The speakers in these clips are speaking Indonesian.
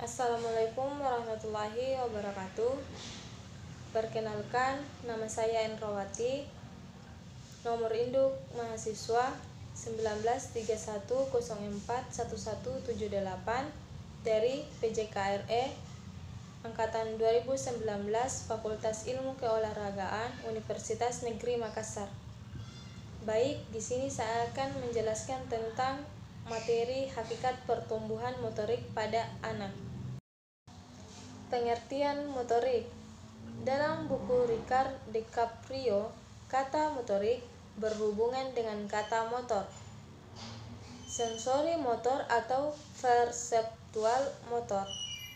Assalamualaikum warahmatullahi wabarakatuh. Perkenalkan, nama saya Endrawati. Nomor induk mahasiswa 1931041178 dari PJKRE Angkatan 2019 Fakultas Ilmu Keolahragaan Universitas Negeri Makassar. Baik, di sini saya akan menjelaskan tentang materi hakikat pertumbuhan motorik pada anak. Pengertian motorik. Dalam buku Ricard DiCaprio, kata motorik berhubungan dengan kata motor, sensori motor atau perseptual motor.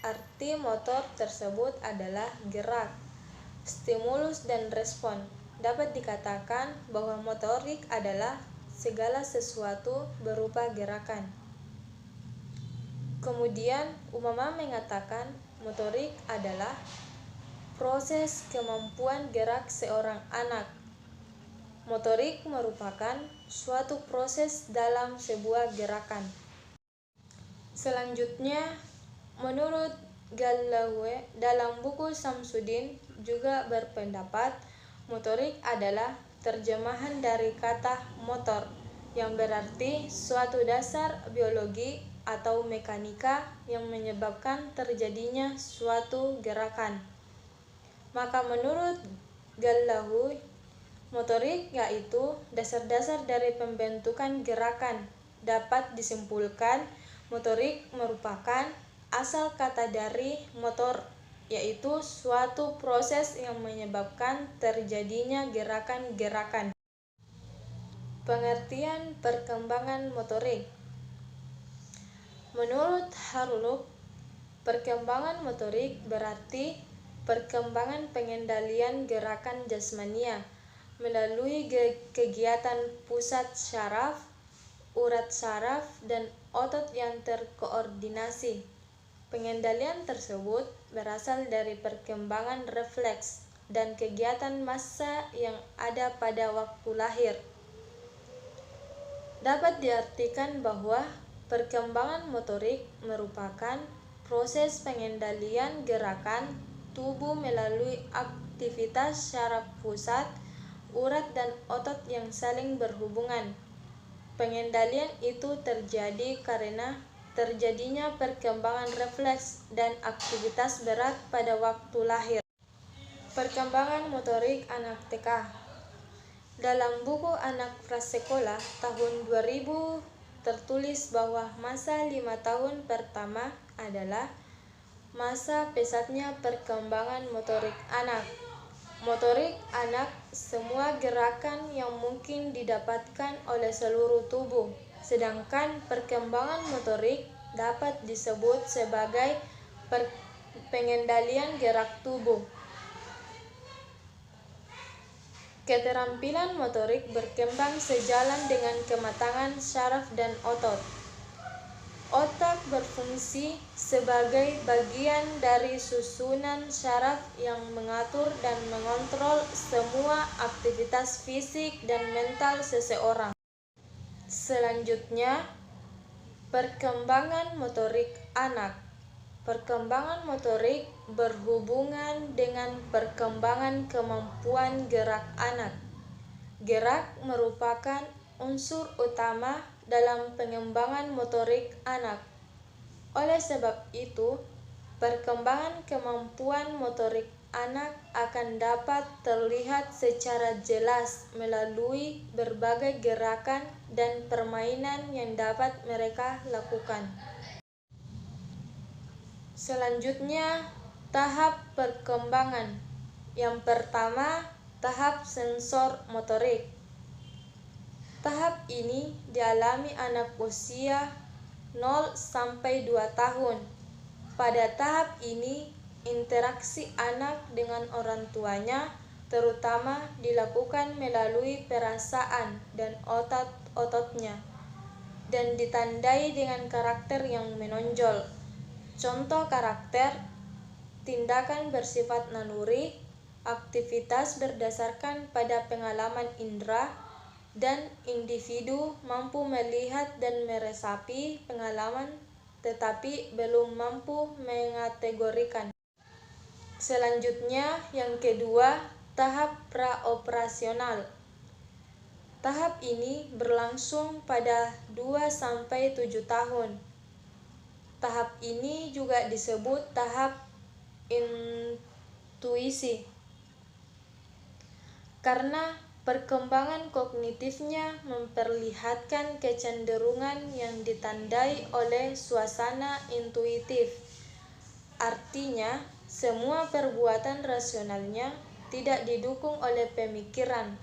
Arti motor tersebut adalah gerak, stimulus dan respon. Dapat dikatakan bahwa motorik adalah segala sesuatu berupa gerakan. Kemudian Umama mengatakan motorik adalah proses kemampuan gerak seorang anak. Motorik merupakan suatu proses dalam sebuah gerakan. Selanjutnya, menurut Gallawe dalam buku Samsudin juga berpendapat motorik adalah terjemahan dari kata motor yang berarti suatu dasar biologi atau mekanika yang menyebabkan terjadinya suatu gerakan. Maka menurut Gallawe, motorik yaitu dasar-dasar dari pembentukan gerakan. Dapat disimpulkan, motorik merupakan asal kata dari motor, yaitu suatu proses yang menyebabkan terjadinya gerakan-gerakan. Pengertian perkembangan motorik. Menurut Harlow, perkembangan motorik berarti perkembangan pengendalian gerakan jasmania melalui kegiatan pusat syaraf, urat saraf, dan otot yang terkoordinasi. Pengendalian tersebut berasal dari perkembangan refleks dan kegiatan massa yang ada pada waktu lahir. Dapat diartikan bahwa perkembangan motorik merupakan proses pengendalian gerakan tubuh melalui aktivitas syaraf pusat, urat, dan otot yang saling berhubungan. Pengendalian itu terjadi karena terjadinya perkembangan refleks dan aktivitas berat pada waktu lahir. Perkembangan motorik anak TK. Dalam buku Anak Prasekolah tahun 2000 tertulis bahwa masa 5 tahun pertama adalah masa pesatnya perkembangan motorik anak. Motorik anak semua gerakan yang mungkin didapatkan oleh seluruh tubuh, sedangkan perkembangan motorik dapat disebut sebagai pengendalian gerak tubuh. Keterampilan motorik berkembang sejalan dengan kematangan syaraf dan otot. Otak berfungsi sebagai bagian dari susunan syaraf yang mengatur dan mengontrol semua aktivitas fisik dan mental seseorang. Selanjutnya, perkembangan motorik anak. Perkembangan motorik berhubungan dengan perkembangan kemampuan gerak anak. Gerak merupakan unsur utama dalam pengembangan motorik anak. Oleh sebab itu, perkembangan kemampuan motorik anak akan dapat terlihat secara jelas melalui berbagai gerakan dan permainan yang dapat mereka lakukan. Selanjutnya, tahap perkembangan. Yang pertama, tahap sensor motorik. Tahap ini dialami anak usia 0-2 tahun. Pada tahap ini, interaksi anak dengan orang tuanya terutama dilakukan melalui perasaan dan otot-ototnya, dan ditandai dengan karakter yang menonjol. Contoh karakter: tindakan bersifat naluri, aktivitas berdasarkan pada pengalaman indera, dan individu mampu melihat dan meresapi pengalaman tetapi belum mampu mengategorikan. Selanjutnya, yang kedua, tahap praoperasional. Tahap ini berlangsung pada 2-7 tahun. Tahap ini juga disebut tahap intuisi, karena perkembangan kognitifnya memperlihatkan kecenderungan yang ditandai oleh suasana intuitif. Artinya, semua perbuatan rasionalnya tidak didukung oleh pemikiran,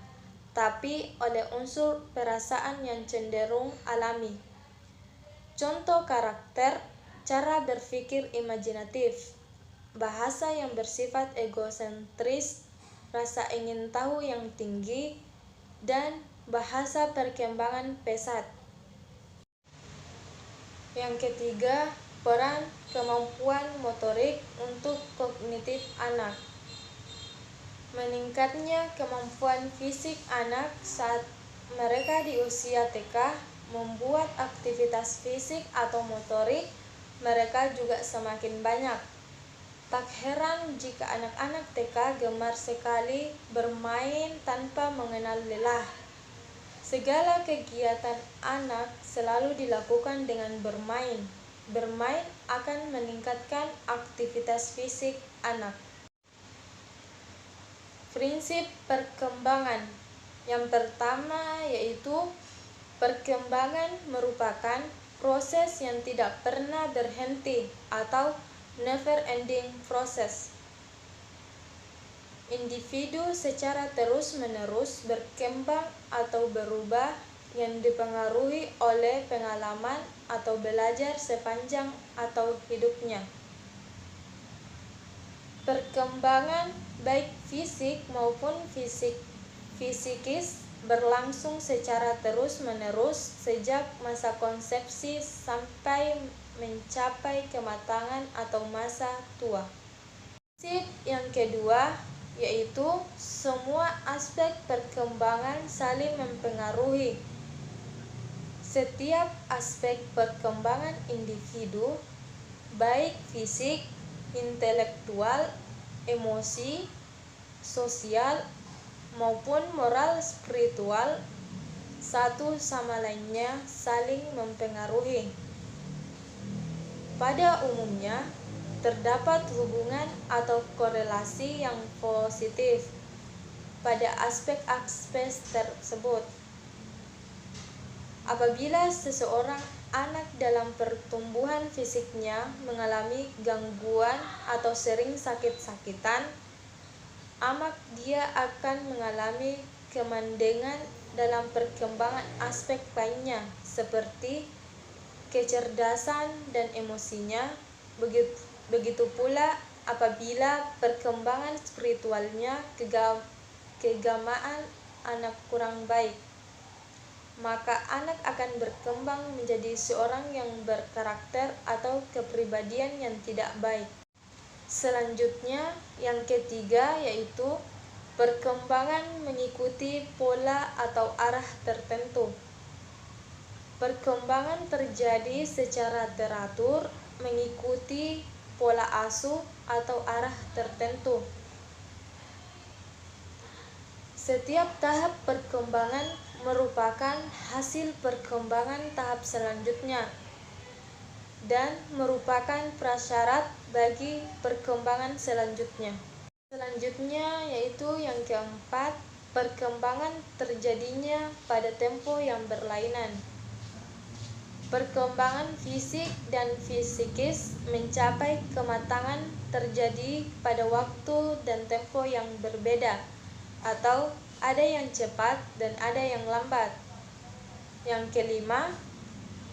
tapi oleh unsur perasaan yang cenderung alami. Contoh karakter, cara berpikir imajinatif, bahasa yang bersifat egosentris, rasa ingin tahu yang tinggi, dan bahasa perkembangan pesat. Yang ketiga, peran kemampuan motorik untuk kognitif anak. Meningkatnya kemampuan fisik anak saat mereka di usia TK membuat aktivitas fisik atau motorik mereka juga semakin banyak. Tak heran jika anak-anak TK gemar sekali bermain tanpa mengenal lelah. Segala kegiatan anak selalu dilakukan dengan bermain. Bermain akan meningkatkan aktivitas fisik anak. Prinsip perkembangan. Yang pertama yaitu perkembangan merupakan proses yang tidak pernah berhenti atau never ending process. Individu secara terus-menerus berkembang atau berubah yang dipengaruhi oleh pengalaman atau belajar sepanjang atau hidupnya. Perkembangan baik fisik maupun fisikis berlangsung secara terus-menerus sejak masa konsepsi sampai mencapai kematangan atau masa tua. Prinsip yang kedua yaitu semua aspek perkembangan saling mempengaruhi. Setiap aspek perkembangan individu, baik fisik, intelektual, emosi, sosial, maupun moral spiritual, satu sama lainnya saling mempengaruhi. Pada umumnya, terdapat hubungan atau korelasi yang positif pada aspek-aspek tersebut. Apabila seseorang anak dalam pertumbuhan fisiknya mengalami gangguan atau sering sakit-sakitan, amak dia akan mengalami kemandengan dalam perkembangan aspek lainnya seperti kecerdasan dan emosinya. Begitu pula apabila perkembangan spiritualnya keagamaan anak kurang baik, maka anak akan berkembang menjadi seorang yang berkarakter atau kepribadian yang tidak baik. Selanjutnya, yang ketiga yaitu perkembangan mengikuti pola atau arah tertentu. Perkembangan terjadi secara teratur mengikuti pola asuh atau arah tertentu. Setiap tahap perkembangan merupakan hasil perkembangan tahap selanjutnya dan merupakan prasyarat bagi perkembangan selanjutnya. Selanjutnya yaitu yang keempat, perkembangan terjadinya pada tempo yang berlainan. Perkembangan fisik dan fisikis mencapai kematangan terjadi pada waktu dan tempo yang berbeda, atau ada yang cepat dan ada yang lambat. Yang kelima,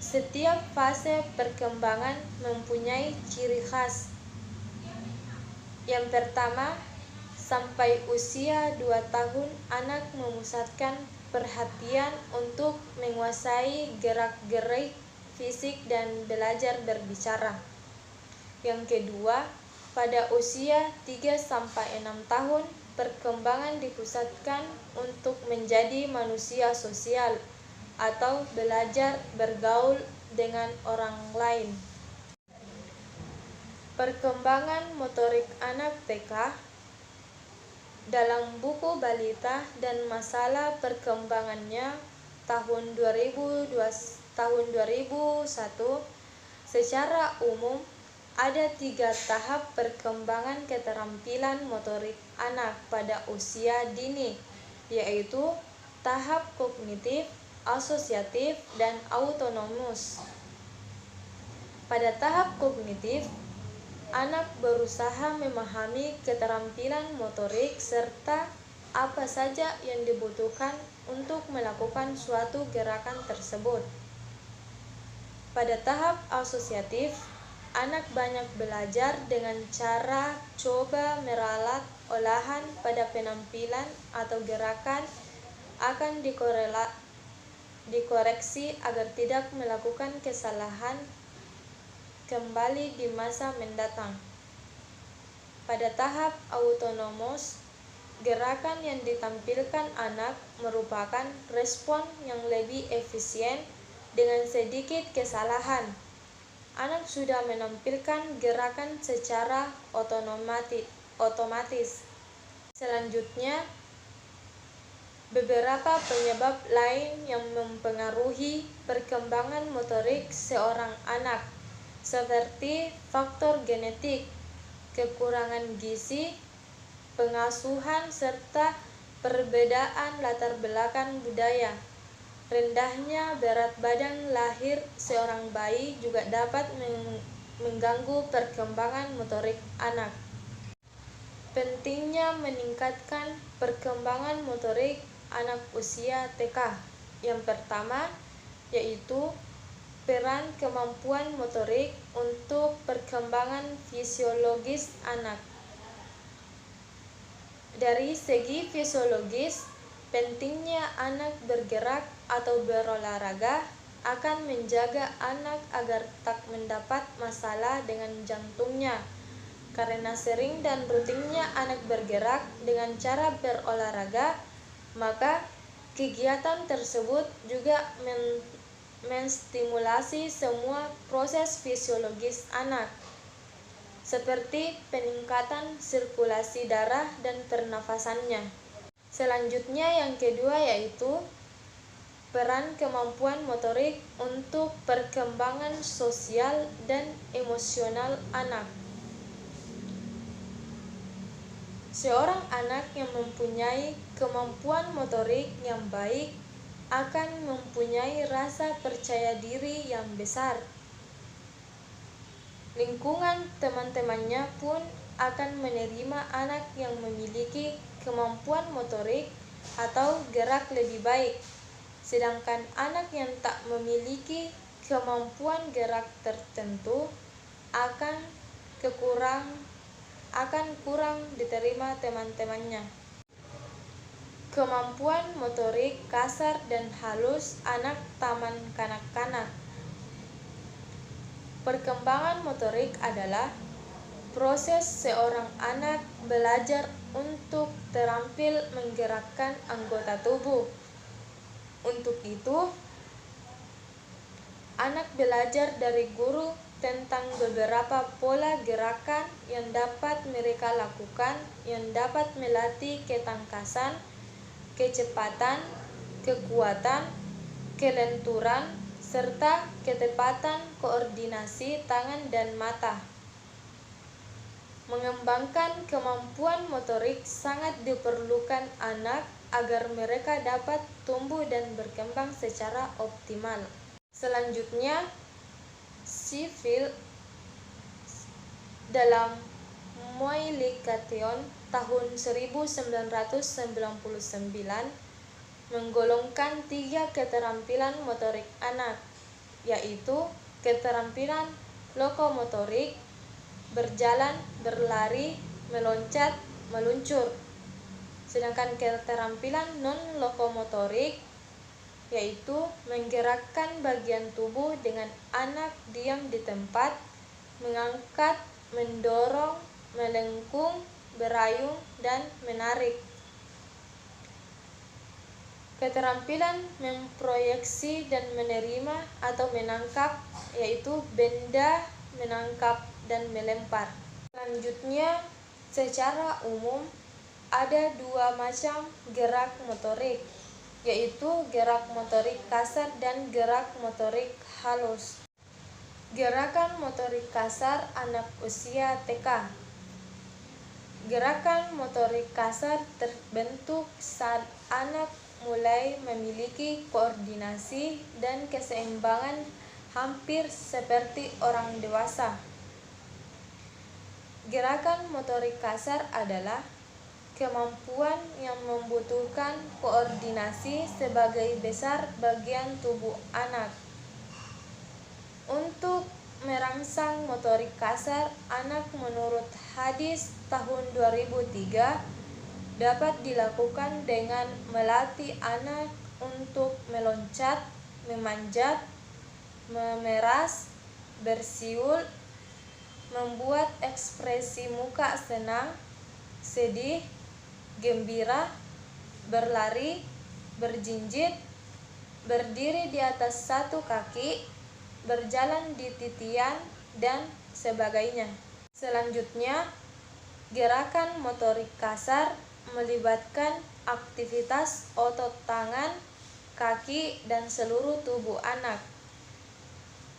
setiap fase perkembangan mempunyai ciri khas. Yang pertama, sampai usia 2 tahun anak memusatkan perhatian untuk menguasai gerak-gerik fisik dan belajar berbicara. Yang kedua, pada usia 3-6 tahun perkembangan dipusatkan untuk menjadi manusia sosial atau belajar bergaul dengan orang lain. Perkembangan motorik anak TK dalam buku Balita dan Masalah Perkembangannya tahun 2001, secara umum ada 3 tahap perkembangan keterampilan motorik anak pada usia dini, yaitu tahap kognitif, asosiatif, dan autonomus. Pada tahap kognitif, anak berusaha memahami keterampilan motorik serta apa saja yang dibutuhkan untuk melakukan suatu gerakan tersebut. Pada tahap asosiatif, anak banyak belajar dengan cara coba meralat olahan pada penampilan atau gerakan akan dikoreksi agar tidak melakukan kesalahan kembali di masa mendatang. Pada tahap autonomos, gerakan yang ditampilkan anak merupakan respon yang lebih efisien dengan sedikit kesalahan. Anak sudah menampilkan gerakan secara otomatis. Selanjutnya, beberapa penyebab lain yang mempengaruhi perkembangan motorik seorang anak, seperti faktor genetik, kekurangan gizi, pengasuhan, serta perbedaan latar belakang budaya. Rendahnya berat badan lahir seorang bayi juga dapat mengganggu perkembangan motorik anak. Pentingnya meningkatkan perkembangan motorik anak usia TK. Yang pertama, yaitu peran kemampuan motorik untuk perkembangan fisiologis anak. Dari segi fisiologis, pentingnya anak bergerak atau berolahraga akan menjaga anak agar tak mendapat masalah dengan jantungnya. Karena sering dan rutinnya anak bergerak dengan cara berolahraga, maka kegiatan tersebut juga menstimulasi semua proses fisiologis anak, seperti peningkatan sirkulasi darah dan pernafasannya. Selanjutnya yang kedua yaitu peran kemampuan motorik untuk perkembangan sosial dan emosional anak. Seorang anak yang mempunyai kemampuan motorik yang baik akan mempunyai rasa percaya diri yang besar. Lingkungan teman-temannya pun akan menerima anak yang memiliki kemampuan motorik atau gerak lebih baik, sedangkan anak yang tak memiliki kemampuan gerak tertentu akan kurang diterima teman-temannya. Kemampuan motorik kasar dan halus anak taman kanak-kanak. Perkembangan motorik adalah proses seorang anak belajar untuk terampil menggerakkan anggota tubuh. Untuk itu, anak belajar dari guru tentang beberapa pola gerakan yang dapat mereka lakukan yang dapat melatih ketangkasan, kecepatan, kekuatan, kelenturan, serta ketepatan koordinasi tangan dan mata. Mengembangkan kemampuan motorik sangat diperlukan anak agar mereka dapat tumbuh dan berkembang secara optimal. Selanjutnya, Sheffield dalam Moelication tahun 1999 menggolongkan 3 keterampilan motorik anak, yaitu keterampilan lokomotorik, berjalan, berlari, meloncat, meluncur. Sedangkan keterampilan non-lokomotorik yaitu menggerakkan bagian tubuh dengan anak diam di tempat, mengangkat, mendorong, melengkung, berayun, dan menarik. Keterampilan memproyeksi dan menerima atau menangkap, yaitu benda menangkap dan melempar. Selanjutnya, secara umum ada dua macam gerak motorik, yaitu gerak motorik kasar dan gerak motorik halus. Gerakan motorik kasar anak usia TK. Gerakan motorik kasar terbentuk saat anak mulai memiliki koordinasi dan keseimbangan hampir seperti orang dewasa. Gerakan motorik kasar adalah kemampuan yang membutuhkan koordinasi sebagai besar bagian tubuh anak. Untuk merangsang motorik kasar anak menurut hadis tahun 2003 dapat dilakukan dengan melatih anak untuk meloncat, memanjat, memeras, bersiul, membuat ekspresi muka senang, sedih, gembira, berlari, berjinjit, berdiri di atas satu kaki, berjalan di titian, dan sebagainya. Selanjutnya, gerakan motorik kasar melibatkan aktivitas otot tangan, kaki, dan seluruh tubuh anak.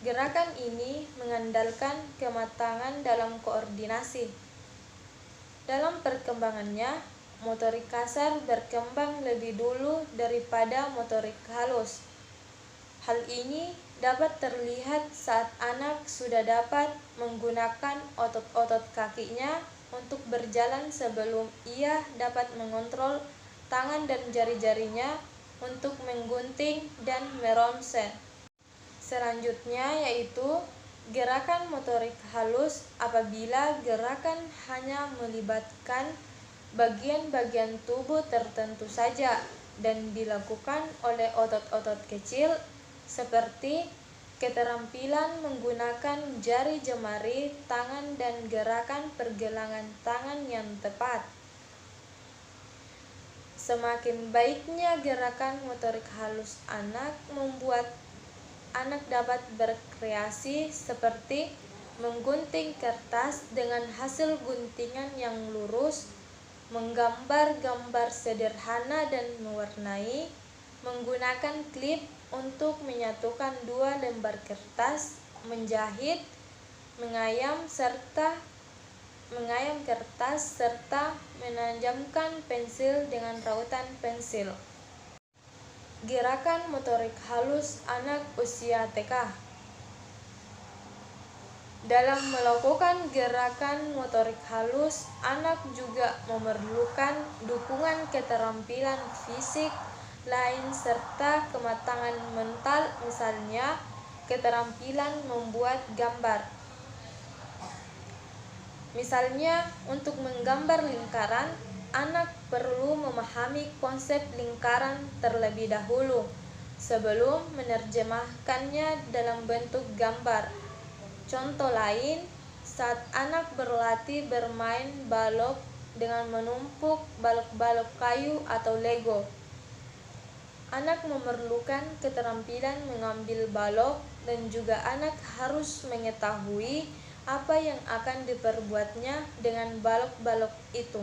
Gerakan ini mengandalkan kematangan dalam koordinasi. Dalam perkembangannya, motorik kasar berkembang lebih dulu daripada motorik halus. Hal ini dapat terlihat saat anak sudah dapat menggunakan otot-otot kakinya untuk berjalan sebelum ia dapat mengontrol tangan dan jari-jarinya untuk menggunting dan meromset. Selanjutnya yaitu gerakan motorik halus apabila gerakan hanya melibatkan bagian-bagian tubuh tertentu saja dan dilakukan oleh otot-otot kecil seperti keterampilan menggunakan jari jemari tangan dan gerakan pergelangan tangan yang tepat. Semakin baiknya gerakan motorik halus anak membuat anak dapat berkreasi seperti menggunting kertas dengan hasil guntingan yang lurus, menggambar gambar sederhana dan mewarnai, menggunakan klip untuk menyatukan dua lembar kertas, menjahit, mengayam kertas serta menajamkan pensil dengan rautan pensil. Gerakan motorik halus anak usia TK. Dalam melakukan gerakan motorik halus, anak juga memerlukan dukungan keterampilan fisik lain serta kematangan mental, misalnya keterampilan membuat gambar. Misalnya, untuk menggambar lingkaran, anak perlu memahami konsep lingkaran terlebih dahulu sebelum menerjemahkannya dalam bentuk gambar. Contoh lain, saat anak berlatih bermain balok dengan menumpuk balok-balok kayu atau Lego, anak memerlukan keterampilan mengambil balok dan juga anak harus mengetahui apa yang akan diperbuatnya dengan balok-balok itu.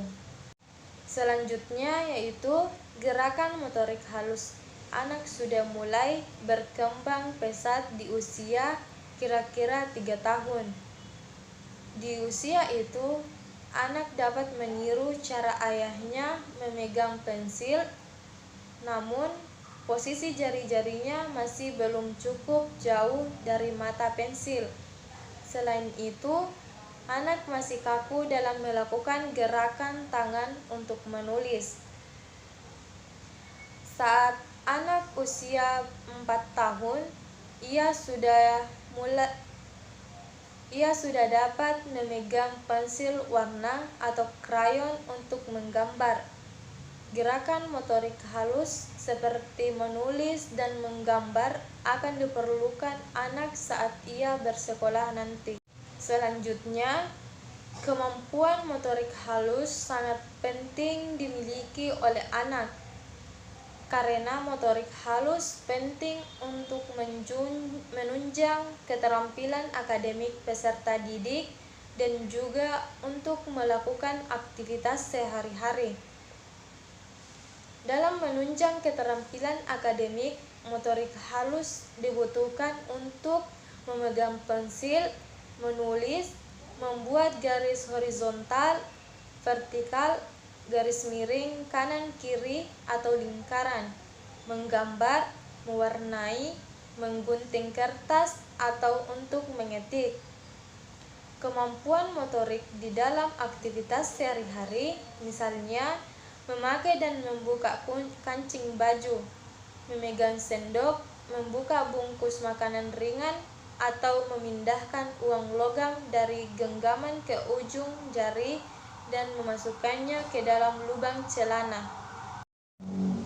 Selanjutnya yaitu gerakan motorik halus anak sudah mulai berkembang pesat di usia kira-kira 3 tahun. Di usia itu, anak dapat meniru cara ayahnya memegang pensil, namun posisi jari-jarinya masih belum cukup jauh dari mata pensil. Selain itu, anak masih kaku dalam melakukan gerakan tangan untuk menulis. Saat anak usia 4 tahun, ia sudah dapat memegang pensil warna atau krayon untuk menggambar. Gerakan motorik halus seperti menulis dan menggambar akan diperlukan anak saat ia bersekolah nanti. Selanjutnya, kemampuan motorik halus sangat penting dimiliki oleh anak, karena motorik halus penting untuk menunjang keterampilan akademik peserta didik dan juga untuk melakukan aktivitas sehari-hari. Dalam menunjang keterampilan akademik, motorik halus dibutuhkan untuk memegang pensil, menulis, membuat garis horizontal, vertikal, garis miring kanan kiri atau lingkaran, menggambar, mewarnai, menggunting kertas, atau untuk mengetik. Kemampuan motorik di dalam aktivitas sehari-hari, misalnya memakai dan membuka kancing baju, memegang sendok, membuka bungkus makanan ringan, atau memindahkan uang logam dari genggaman ke ujung jari dan memasukkannya ke dalam lubang celana.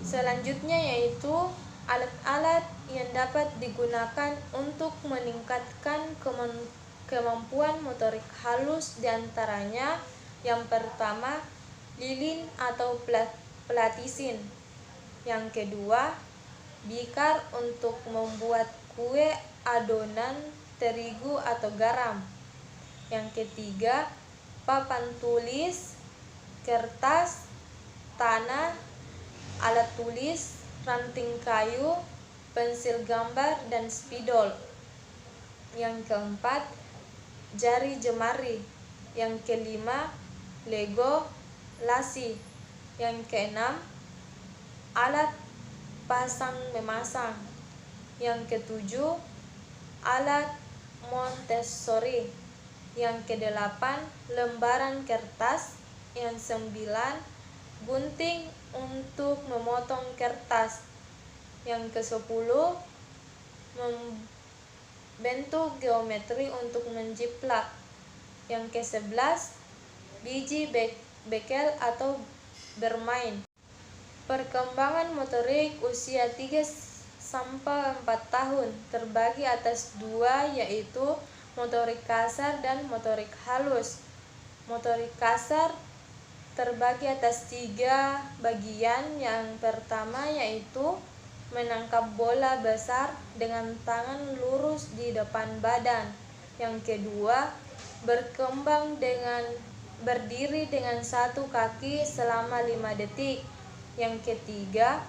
Selanjutnya yaitu alat-alat yang dapat digunakan untuk meningkatkan kemampuan motorik halus, diantaranya yang pertama lilin atau platisin, yang kedua bikar untuk membuat kue, adonan terigu atau garam, yang ketiga papan tulis, kertas, tanah, alat tulis, ranting kayu, pensil gambar, dan spidol, yang keempat jari jemari, yang kelima lego, lasi, yang keenam alat pasang memasang, yang ketujuh alat Montessori, yang kedelapan lembaran kertas, yang sembilan gunting untuk memotong kertas, yang kesepuluh membentuk geometri untuk menjiplak, yang kesebelas biji bekel atau bermain. Perkembangan motorik usia 3-4 tahun terbagi atas dua, yaitu motorik kasar dan motorik halus. Motorik kasar terbagi atas 3 bagian. Yang pertama yaitu menangkap bola besar dengan tangan lurus di depan badan. Yang kedua, berdiri dengan satu kaki selama 5 detik. Yang ketiga,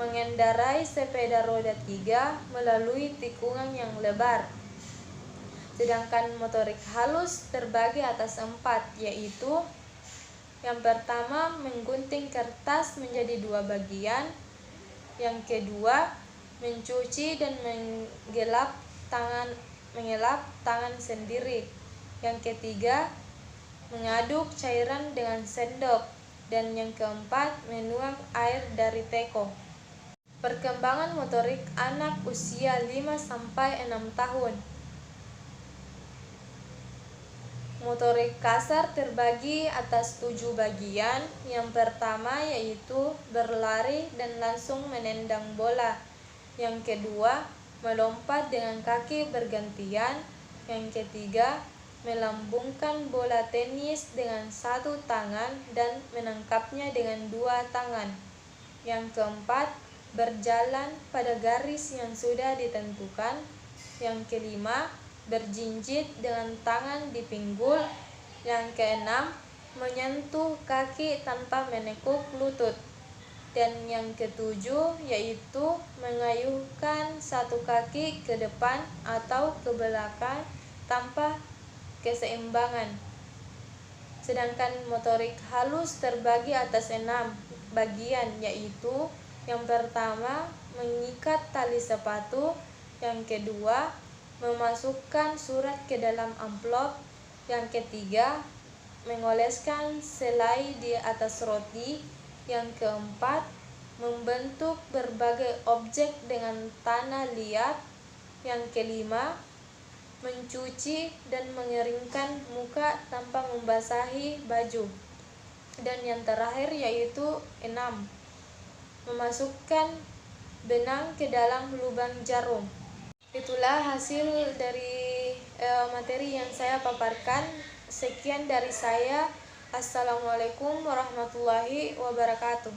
mengendarai sepeda roda 3 melalui tikungan yang lebar. Sedangkan motorik halus terbagi atas 4, yaitu yang pertama menggunting kertas menjadi 2 bagian, yang kedua mencuci dan mengelap tangan sendiri, yang ketiga mengaduk cairan dengan sendok, dan yang keempat menuang air dari teko. Perkembangan motorik anak usia 5-6 tahun. Motorik kasar terbagi atas 7 bagian. Yang pertama yaitu berlari dan langsung menendang bola. Yang kedua, melompat dengan kaki bergantian. Yang ketiga, melambungkan bola tenis dengan satu tangan dan menangkapnya dengan 2 tangan. Yang keempat, berjalan pada garis yang sudah ditentukan. Yang kelima, berjinjit dengan tangan di pinggul. Yang keenam, menyentuh kaki tanpa menekuk lutut. Dan yang ketujuh yaitu mengayuhkan satu kaki ke depan atau ke belakang tanpa keseimbangan. Sedangkan motorik halus terbagi atas 6 bagian, yaitu yang pertama mengikat tali sepatu, yang kedua memasukkan surat ke dalam amplop, yang ketiga mengoleskan selai di atas roti, yang keempat membentuk berbagai objek dengan tanah liat, yang kelima mencuci dan mengeringkan muka tanpa membasahi baju, dan yang terakhir yaitu 6, memasukkan benang ke dalam lubang jarum. Itulah hasil dari materi yang saya paparkan. Sekian dari saya. Assalamualaikum warahmatullahi wabarakatuh.